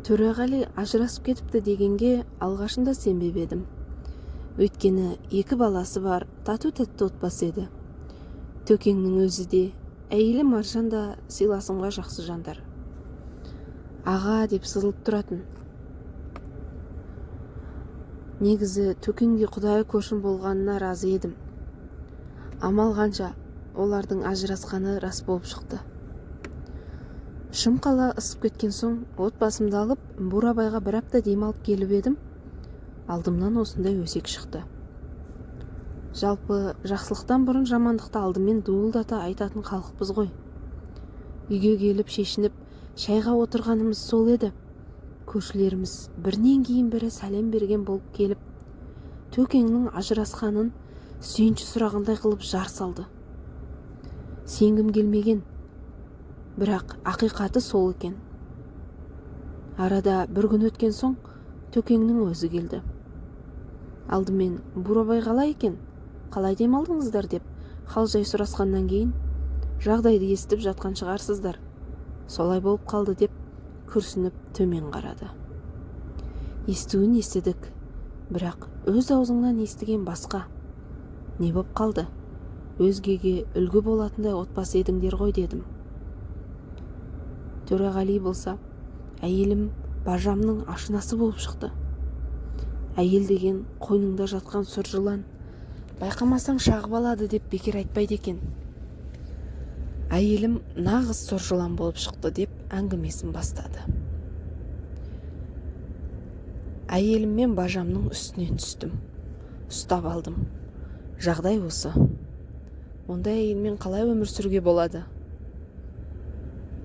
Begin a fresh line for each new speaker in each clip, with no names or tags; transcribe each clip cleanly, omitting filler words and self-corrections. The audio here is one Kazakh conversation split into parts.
Төреғали ажырасып кетіпті дегенге алғашында сенбеп едім. Өйткені екі баласы бар тату-тәтті отбасы еді. Төкеңнің өзі де, әйелі Маржан да сыйласымға жақсы жандар. Аға деп сызылып тұратын. Негізі Төкеңде құдайы көршін болғанына разы едім. Амал қанша, олардың ажырасқаны рас болып шықты. Шымқала ысып кеткен соң отбасымды алып Бурабайға бір апта демалып келіп едім. Алдымнан осындай өсек шықты. Жалпы жақсылықтан бұрын жамандықты алдымен дуылдата айтатын халықпыз ғой. Үйге келіп шешініп шайға отырғанымыз сол еді. Көршілеріміз бірінен кейін бірі сәлем берген болып келіп, Төкеңнің ажырасқанын сүйінші сұрағандай қылып жар салды. Сенгім келмеген, бірақ ақиқаты сол екен. Арада бір күн өткен соң Төкеңнің өзі келді. Алдымен Бурабай қалай екен, қалай демалдыңыздар деп хал-жай сұрасқаннан кейін, жағдайды естіп жатқан шығарсыздар, солай болып қалды деп күрсініп төмен қарады. Естуін естідік, бірақ өз аузыңнан естіген басқа. Не боп қалды? Өзгеге үлгі болатындай отбасы едіңдер ғой дедім. Төреғали болса, әйелім бажамның ашынасы болып шықты. Әйел деген қойныңда жатқан сұр жылан, байқамасаң шағып алады деп бекер айтпайды екен. Әйелім нағыз сұр жылан болып шықты деп әңгімесін бастады. Әйеліммен бажамның үстінен түстім. Ұстап алдым. Жағдай осы. Ондай әйелмен қалай өмір сүруге болады?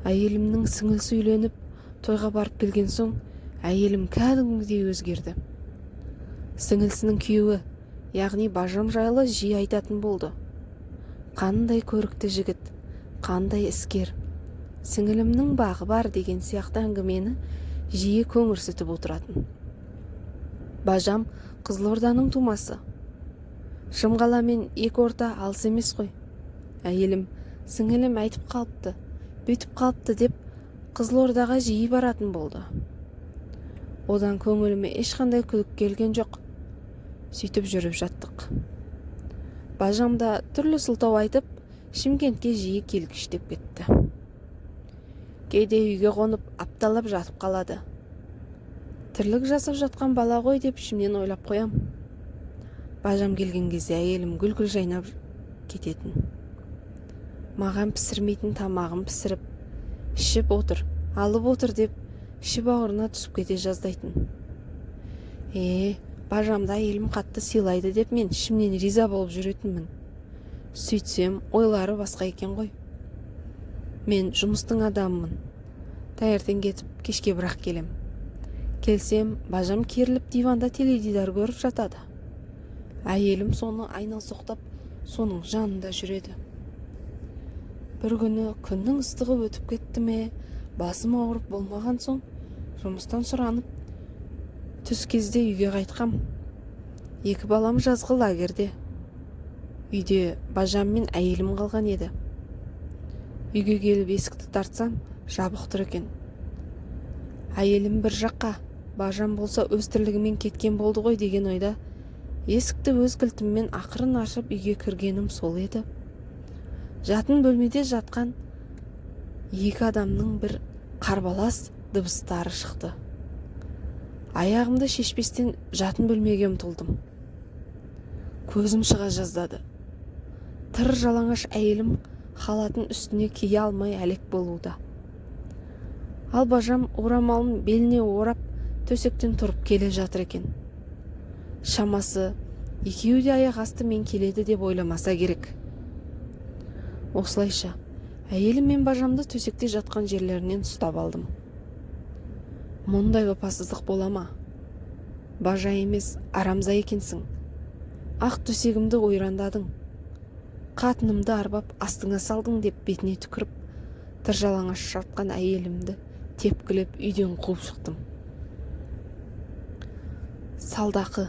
Әйелімнің сіңілісі үйленіп, тойға барып келген соң, әйелім кәдімгідей өзгерді. Сіңілісінің күйеуі, яғни бажам жайлы жиі айтатын болды. Қандай көрікті жігіт, қандай іскер. Сіңілімнің бағы бар деген сияқты әңгімені жиі көңірсітіп отыратын. Бажам Қызылорданың тумасы. Шымқаламен екі орта алыс емес қой. Әйелім, сіңілім айтып қалыпты, бүйтіп қалыпты деп Қызылордаға жиі баратын болды. Одан көңіліме ешқандай күдік келген жоқ. Сөйтіп жүріп жаттық. Бажам да түрлі сылтау айтып, Шымкентке жиі келгіштеп кетті. Кейде үйге қонып апталап жатып қалады. Тірлік жасап жатқан бала ғой деп ішімнен ойлап қоям. Бажам келген кезде әйелім гүл-гүл жайнап кететін. Маған пісірмейтін тамағын пісіріп, ішіп отыр, алып отыр деп іші бауырына түсіп кете жаздайтын. Бажамды әйелім қатты сыйлайды деп мен ішімнен риза болып жүретінмін. Сөйтсем, ойлары басқа екен ғой. Мен жұмыстың адамымын. Таңертең кетіп, кешке бірақ келем. Келсем, бажам керіліп диванда теледидар көріп жатады. Әйелім соны айналсоқтап, соның жанында жүреді. Бір күні күннің ыстығы өтіп кетті ме, басым ауырып болмаған соң, жұмыстан сұранып, түс кезде үйге қайтқам. Екі балам жазғы лагерде. Үйде бажам мен әйелім қалған еді. Үйге келіп есікті тартсам, жабық тұр екен. Әйелім бір жаққа, бажам болса өз тірлігімен кеткен болды ғой деген ойда, есікті өз кілтіммен ақырын ашып үйге кіргенім сол еді. Жатын бөлмеде жатқан екі адамның бір қарбалас дыбыстары шықты. Аяғымды шешпестен жатын бөлмеге ұмтылдым. Көзім шыға жаздады. Тыр жалаңаш әйелім халатын үстіне кие алмай әлек болуда. Ал бажам орамалын беліне орап төсектен тұрып келе жатыр екен. Шамасы екеуі де аяқ асты мен келеді деп ойламаса керек. Осылайша әйелім мен бажамды төсекте жатқан жерлерінен ұстап алдым. Мұндай опасыздық бола ма? Бажа емес, арамза екенсің. Ақ төсегімді ойрандадың. Қатынымды арбап астыңа салдың деп бетіне түкіріп, тыржалаңаш жатқан әйелімді тепкілеп үйден қуып шықтым. Салдақы,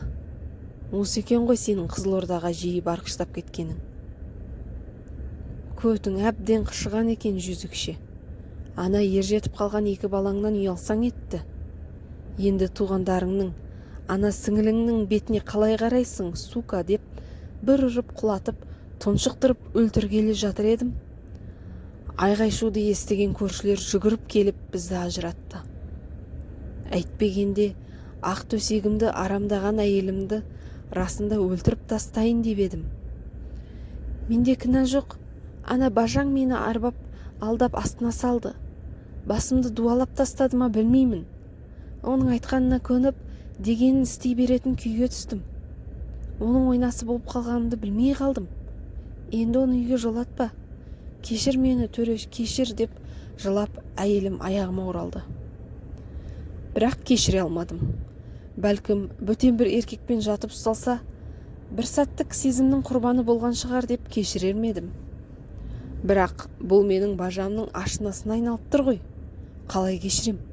осы екен ғой сенің Қызылордаға жиі барғыштап кеткенің. Көтің әбден қышыған екен жүзікше. Ана ер жетіп қалған екі балаңнан ұялсаң етті. Енді туғандарыңның, ана сіңіліңнің бетіне қалай қарайсың, сука, деп бір ұрып құлатып, тұншықтырып өлтіргелі жатыр едім. Айғай-шуды естіген көршілер жүгіріп келіп бізді ажыратты. Әйтпегенде ақ төсегімді арамдаған әйелімді расында өлтіріп тастайын деп едім. Менде кінә жоқ. Ана бажаң мені арбап, алдап астына салды. Басымды дуалап тастады ма білмеймін. Оның айтқанына көніп, дегенін істей беретін күйге түстім. Оның ойнасы болып қалғанымды білмей қалдым. Енді оны үйге жолатпа. Кешір мені, Төреш, кешір, деп жылап әйелім аяғыма оралды. Бірақ кешіре алмадым. Бәлкім бөтен бір еркекпен жатып ұсталса, бір сәттік сезімнің құрбаны болған шығар деп кешірер медім. Бірақ бұл менің бажамның ашынасына айналып тұр ғой. Қалай кешірем?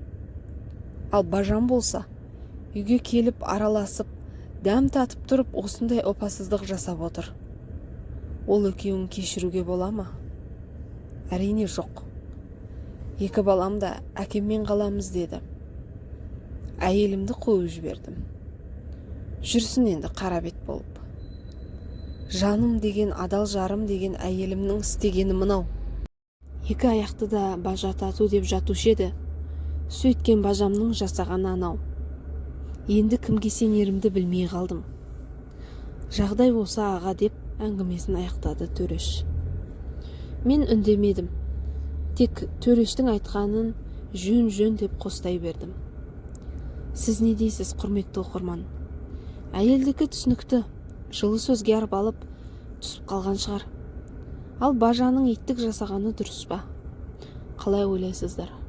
Ал бажам болса, үйге келіп араласып, дәм татып тұрып осындай опасыздық жасап отыр. Ол екеуін кешіруге бола ма? Әрине жоқ. Екі балам да әкеммен қаламыз деді. Әйелімді қуып жібердім. Жүрсін енді қара бет болып. Жаным деген, адал жарым деген әйелімнің істегені мынау. Екі аяқты да бажа тату деп жатушы еді. Сөйткен бажамның жасағаны анау. Енді кімге сенерімді білмей қалдым. Жағдай осы аға, деп әңгімесін аяқтады Төреш. Мен үндемедім. Тек Төрештің айтқанын жөн деп қостай бердім. Сіз не дейсіз, құрметті оқырман? Әйелдікі түсінікті, жылы сөзге арбалып түсіп қалған шығар. Ал бажаның иттік жасағаны дұрыс па? Қалай ойлайсыздар?